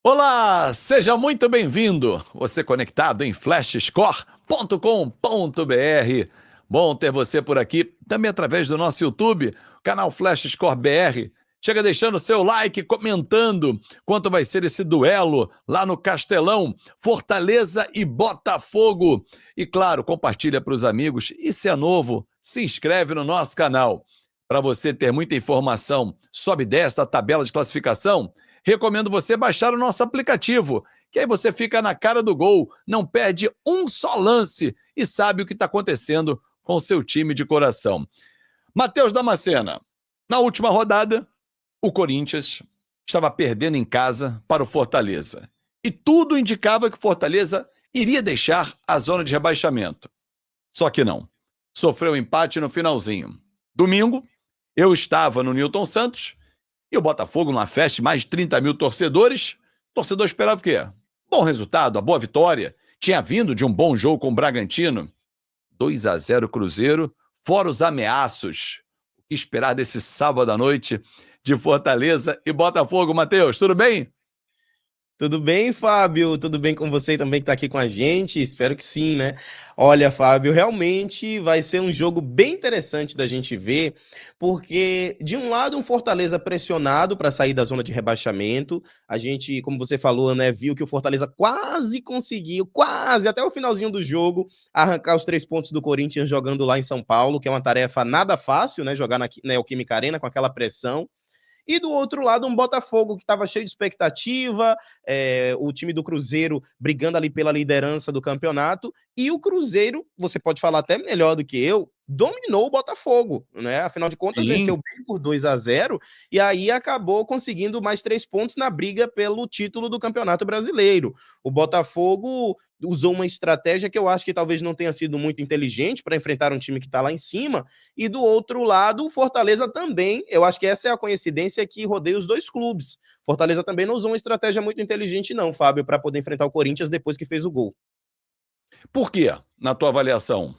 Olá, seja muito bem-vindo. Você conectado em flashscore.com.br. Bom ter você por aqui, também através do nosso YouTube, canal Flashscore BR. Chega deixando seu like, comentando quanto vai ser esse duelo lá no Castelão, Fortaleza e Botafogo. E claro, compartilha para os amigos e se é novo, se inscreve no nosso canal. Para você ter muita informação, sobe desta tabela de classificação. Recomendo você baixar o nosso aplicativo, que aí você fica na cara do gol, não perde um só lance e sabe o que está acontecendo com o seu time de coração. Matheus Damascena, na última rodada, o Corinthians estava perdendo em casa para o Fortaleza. E tudo indicava que o Fortaleza iria deixar a zona de rebaixamento. Só que não. Sofreu empate no finalzinho. Domingo, eu estava no Newton Santos. E o Botafogo, numa festa de mais de 30 mil torcedores, o torcedor esperava o quê? Bom resultado, a boa vitória. Tinha vindo de um bom jogo com o Bragantino. 2-0 Cruzeiro, fora os ameaços. O que esperar desse sábado à noite de Fortaleza e Botafogo, Matheus? Tudo bem? Tudo bem, Fábio? Tudo bem com você também que está aqui com a gente? Espero que sim, né? Olha, Fábio, realmente vai ser um jogo bem interessante da gente ver, porque de um lado um Fortaleza pressionado para sair da zona de rebaixamento. A gente, como você falou, né, viu que o Fortaleza quase conseguiu, quase até o finalzinho do jogo, arrancar os 3 pontos do Corinthians jogando lá em São Paulo, que é uma tarefa nada fácil, né? Jogar na Neoquímica Arena com aquela pressão. E do outro lado, um Botafogo que estava cheio de expectativa, o time do Cruzeiro brigando ali pela liderança do campeonato, e o Cruzeiro, você pode falar até melhor do que eu, dominou o Botafogo, né? Afinal de contas, Sim. venceu bem por 2-0 e aí acabou conseguindo mais 3 pontos na briga pelo título do Campeonato Brasileiro. O Botafogo usou uma estratégia que eu acho que talvez não tenha sido muito inteligente para enfrentar um time que está lá em cima, e do outro lado, o Fortaleza também, eu acho que essa é a coincidência que rodeia os dois clubes. Fortaleza também não usou uma estratégia muito inteligente, não, Fábio, para poder enfrentar o Corinthians depois que fez o gol. Por quê, na tua avaliação?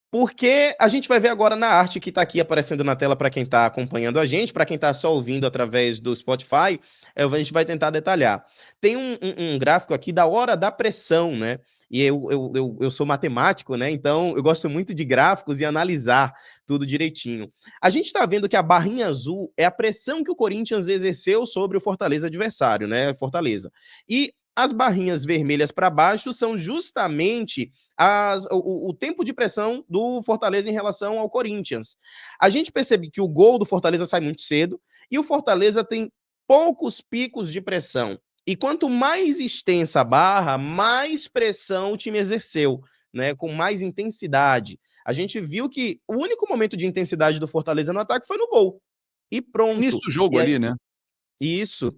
Porque a gente vai ver agora na arte que está aqui aparecendo na tela para quem está acompanhando a gente, para quem está só ouvindo através do Spotify, a gente vai tentar detalhar. Tem um gráfico aqui da hora da pressão, né? E eu sou matemático, né? Então eu gosto muito de gráficos e analisar tudo direitinho. A gente está vendo que a barrinha azul é a pressão que o Corinthians exerceu sobre o Fortaleza adversário, né? Fortaleza. E as barrinhas vermelhas para baixo são justamente o tempo de pressão do Fortaleza em relação ao Corinthians. A gente percebe que o gol do Fortaleza sai muito cedo e o Fortaleza tem poucos picos de pressão. E quanto mais extensa a barra, mais pressão o time exerceu, né, com mais intensidade. A gente viu que o único momento de intensidade do Fortaleza no ataque foi no gol. E Início pronto. do jogo E aí, ali, né? isso.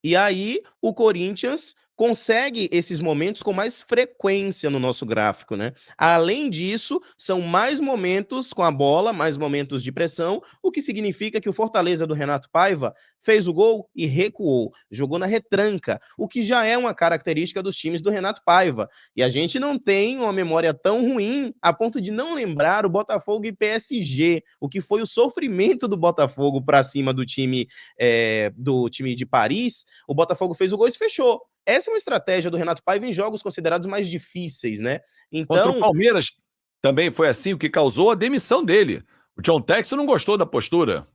E aí o Corinthians consegue esses momentos com mais frequência no nosso gráfico, né? Além disso, são mais momentos com a bola, mais momentos de pressão, o que significa que o Fortaleza do Renato Paiva fez o gol e recuou, jogou na retranca, o que já é uma característica dos times do Renato Paiva. E a gente não tem uma memória tão ruim a ponto de não lembrar o Botafogo e PSG, o que foi o sofrimento do Botafogo para cima do time de Paris. O Botafogo fez o gol e se fechou. Essa é uma estratégia do Renato Paiva em jogos considerados mais difíceis, né? Contra o Então, Palmeiras também foi assim, o que causou a demissão dele. O John Texton não gostou da postura.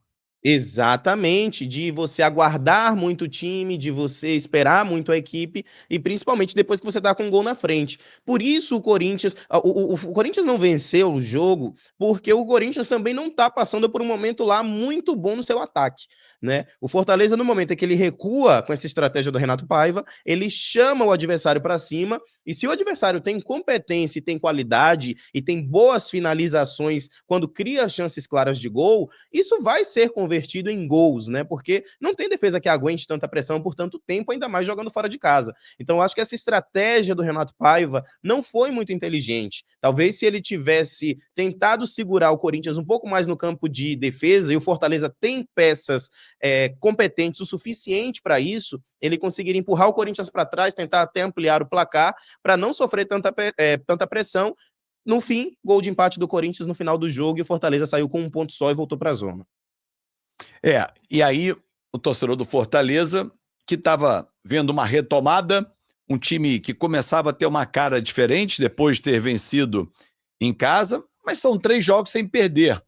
exatamente, de você aguardar muito o time, de você esperar muito a equipe, e principalmente depois que você tá com um gol na frente. Por isso o Corinthians, o Corinthians não venceu o jogo, porque o Corinthians também não tá passando por um momento lá muito bom no seu ataque, né? O Fortaleza, no momento em que ele recua com essa estratégia do Renato Paiva, ele chama o adversário para cima, e se o adversário tem competência e tem qualidade e tem boas finalizações quando cria chances claras de gol, isso vai ser convertido em gols, né? Porque não tem defesa que aguente tanta pressão por tanto tempo, ainda mais jogando fora de casa. Então, eu acho que essa estratégia do Renato Paiva não foi muito inteligente. Talvez se ele tivesse tentado segurar o Corinthians um pouco mais no campo de defesa, e o Fortaleza tem peças competentes o suficiente para isso, ele conseguiria empurrar o Corinthians para trás, tentar até ampliar o placar, para não sofrer tanta pressão. No fim, gol de empate do Corinthians no final do jogo e o Fortaleza saiu com um ponto só e voltou para a zona. E aí o torcedor do Fortaleza que estava vendo uma retomada, um time que começava a ter uma cara diferente depois de ter vencido em casa, mas são 3 jogos sem perder.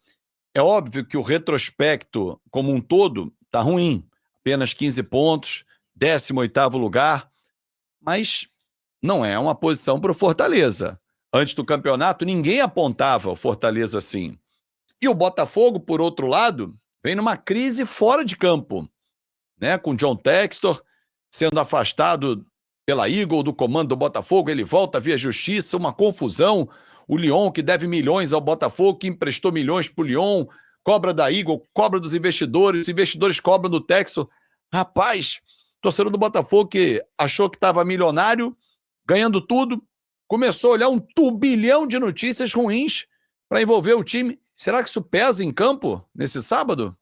É óbvio que o retrospecto como um todo está ruim, apenas 15 pontos, 18º lugar, mas não é uma posição para o Fortaleza. Antes do campeonato, ninguém apontava o Fortaleza assim. E o Botafogo, por outro lado, vem numa crise fora de campo, né? Com John Textor sendo afastado pela Eagle do comando do Botafogo, ele volta via justiça, uma confusão. O Lyon, que deve milhões ao Botafogo, que emprestou milhões para o Lyon, cobra da Eagle, cobra dos investidores, os investidores cobram do Textor. Rapaz, torcedor do Botafogo que achou que estava milionário, ganhando tudo, começou a olhar um turbilhão de notícias ruins para envolver o time. Será que isso pesa em campo nesse sábado?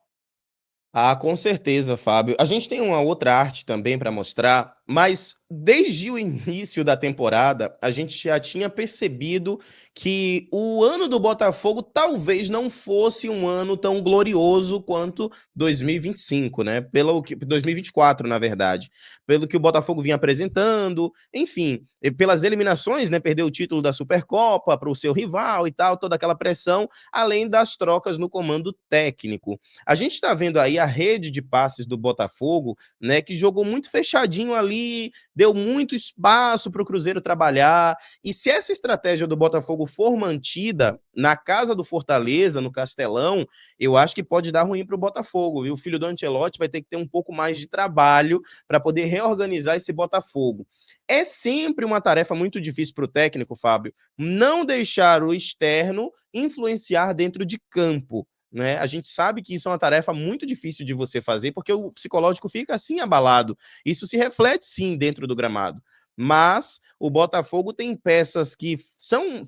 Ah, com certeza, Fábio. A gente tem uma outra arte também para mostrar, mas desde o início da temporada, a gente já tinha percebido que o ano do Botafogo talvez não fosse um ano tão glorioso quanto 2025, né? Pelo que 2024, na verdade. Pelo que o Botafogo vinha apresentando, enfim, e pelas eliminações, né? Perdeu o título da Supercopa para o seu rival e tal, toda aquela pressão, além das trocas no comando técnico. A gente está vendo aí a rede de passes do Botafogo, né, que jogou muito fechadinho ali, deu muito espaço para o Cruzeiro trabalhar. E se essa estratégia do Botafogo for mantida na casa do Fortaleza, no Castelão, eu acho que pode dar ruim para o Botafogo. Viu? O filho do Ancelotti vai ter que ter um pouco mais de trabalho para poder reorganizar esse Botafogo. É sempre uma tarefa muito difícil para o técnico, Fábio, não deixar o externo influenciar dentro de campo. Né? A gente sabe que isso é uma tarefa muito difícil de você fazer, porque o psicológico fica assim abalado. Isso se reflete sim dentro do gramado. Mas o Botafogo tem peças que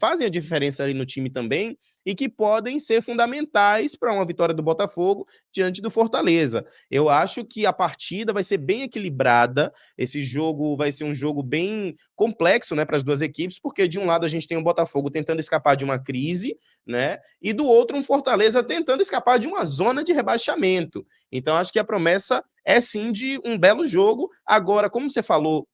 fazem a diferença ali no time também e que podem ser fundamentais para uma vitória do Botafogo diante do Fortaleza. Eu acho que a partida vai ser bem equilibrada, esse jogo vai ser um jogo bem complexo, né, para as duas equipes, porque de um lado a gente tem o Botafogo tentando escapar de uma crise, né, e do outro um Fortaleza tentando escapar de uma zona de rebaixamento. Então acho que a promessa é sim de um belo jogo. Agora, como você falou,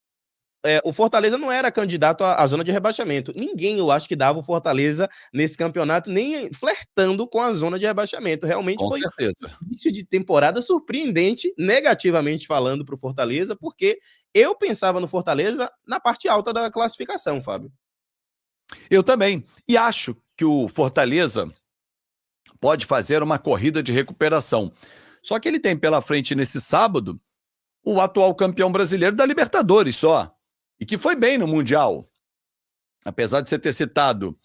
o Fortaleza não era candidato à zona de rebaixamento. Ninguém, eu acho, que dava o Fortaleza nesse campeonato, nem flertando com a zona de rebaixamento. Realmente Com foi um certeza. início de temporada surpreendente, negativamente falando, para o Fortaleza, porque eu pensava no Fortaleza na parte alta da classificação, Fábio. Eu também. E acho que o Fortaleza pode fazer uma corrida de recuperação. Só que ele tem pela frente nesse sábado o atual campeão brasileiro da Libertadores só. E que foi bem no Mundial. Apesar de você ter citado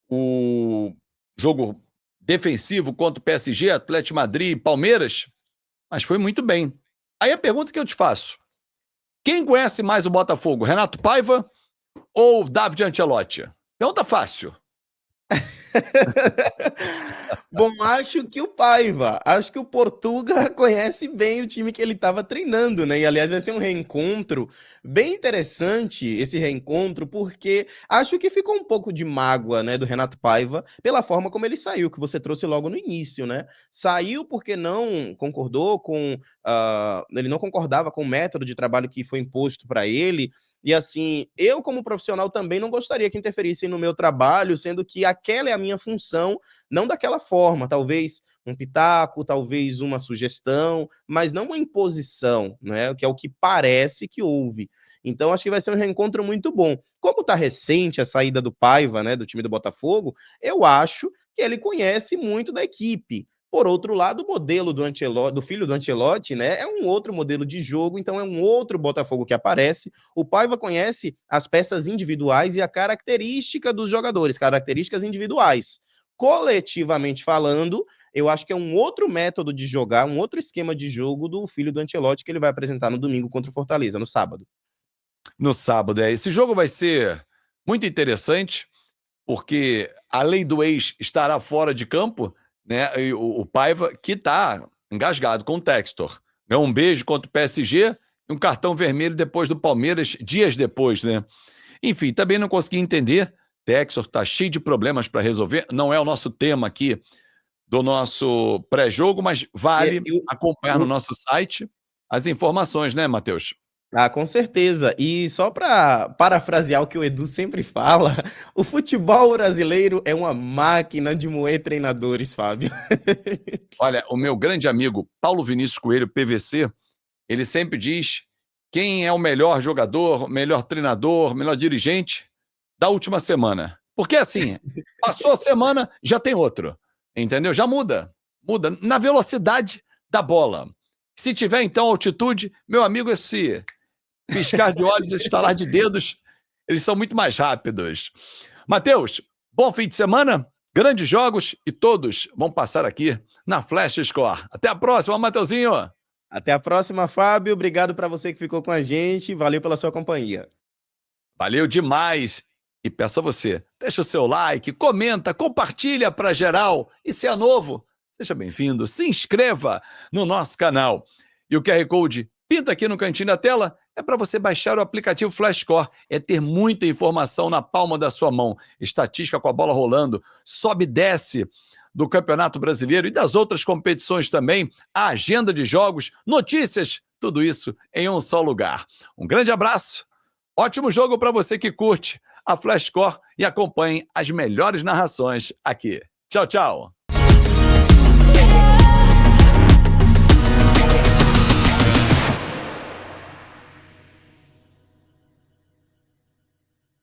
o jogo defensivo contra o PSG, Atlético de Madrid e Palmeiras, mas foi muito bem. Aí a pergunta que eu te faço: quem conhece mais o Botafogo, Renato Paiva ou David Ancelotti? Pergunta fácil. Bom, acho que o Paiva, acho que o Portuga conhece bem o time que ele estava treinando, né? E aliás, vai ser um reencontro bem interessante esse reencontro, porque acho que ficou um pouco de mágoa, né, do Renato Paiva pela forma como ele saiu, que você trouxe logo no início, né? Saiu porque não concordou com, ele não concordava com o método de trabalho que foi imposto para ele. E assim, eu como profissional também não gostaria que interferissem no meu trabalho, sendo que aquela é a minha função, não daquela forma, talvez um pitaco, talvez uma sugestão, mas não uma imposição, né? Que é o que parece que houve. Então, acho que vai ser um reencontro muito bom. Como está recente a saída do Paiva, né, do time do Botafogo, eu acho que ele conhece muito da equipe. Por outro lado, o modelo do filho do Ancelotti, né, é um outro modelo de jogo, então é um outro Botafogo que aparece. O Paiva conhece as peças individuais e a característica dos jogadores, características individuais. Coletivamente falando, eu acho que é um outro método de jogar, um outro esquema de jogo do filho do Ancelotti que ele vai apresentar no domingo contra o Fortaleza, no sábado. No sábado, esse jogo vai ser muito interessante, porque além do ex estará fora de campo, né? E o Paiva, que está engasgado com o Textor. Ganhou um beijo contra o PSG e um cartão vermelho depois do Palmeiras, dias depois, né? Enfim, também não consegui entender. Textor está cheio de problemas para resolver. Não é o nosso tema aqui do nosso pré-jogo, mas vale E, acompanhar no o, nosso site. as informações, né, Matheus? Ah, com certeza. E só para parafrasear o que o Edu sempre fala, o futebol brasileiro é uma máquina de moer treinadores, Fábio. Olha, o meu grande amigo Paulo Vinícius Coelho, PVC, ele sempre diz quem é o melhor jogador, melhor treinador, melhor dirigente da última semana. Porque assim, passou a semana, já tem outro, entendeu? Já muda, muda na velocidade da bola. Se tiver então altitude, meu amigo, esse piscar de olhos, estalar de dedos, eles são muito mais rápidos. Matheus, bom fim de semana, grandes jogos e todos vão passar aqui na Flash Score. Até a próxima, Matheusinho. Até a próxima, Fábio. Obrigado para você que ficou com a gente. Valeu pela sua companhia. Valeu demais. E peço a você, deixa o seu like, comenta, compartilha para geral. E se é novo, seja bem-vindo, se inscreva no nosso canal. E o QR Code pinta aqui no cantinho da tela, é para você baixar o aplicativo Flashscore, é ter muita informação na palma da sua mão, estatística com a bola rolando, sobe e desce do Campeonato Brasileiro e das outras competições também, a agenda de jogos, notícias, tudo isso em um só lugar. Um grande abraço, ótimo jogo para você que curte a Flashscore e acompanhe as melhores narrações aqui. Tchau, tchau.